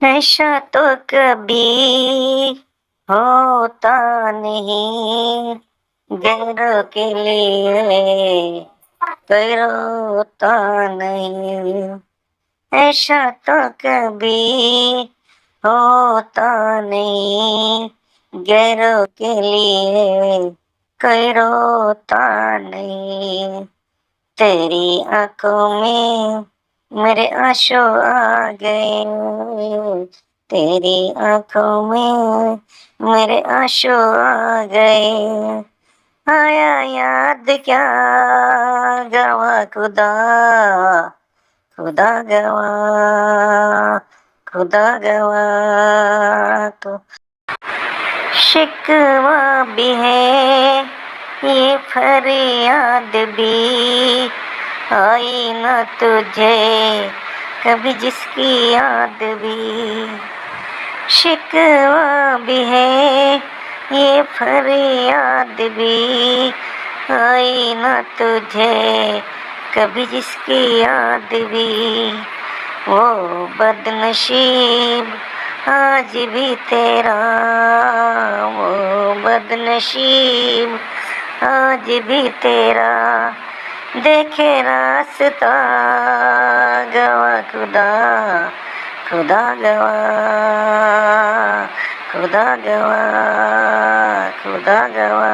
ऐसा तो कभी होता नहीं, गैरों के लिए कोई रोता नहीं। ऐसा तो कभी होता नहीं, गैरों के लिए कोई रोता नहीं। तेरी आंखों में मेरे आंसू आ गए, तेरी आंखों में मेरे आंसू आ गए। आया याद क्या गवा खुदा, खुदा गवा, खुदा गवा। तो शिकवा भी है, ये फरियाद भी, आई न तुझे कभी जिसकी याद भी। शिकवा भी है, ये फरियाद भी, आई न तुझे कभी जिसकी याद भी। वो बदनसीब आज भी तेरा, वो बदनसीब आज भी तेरा, देखे रास्ता गवा खुदा, खुदा गवा, खुदा गवा, खुदा गवा।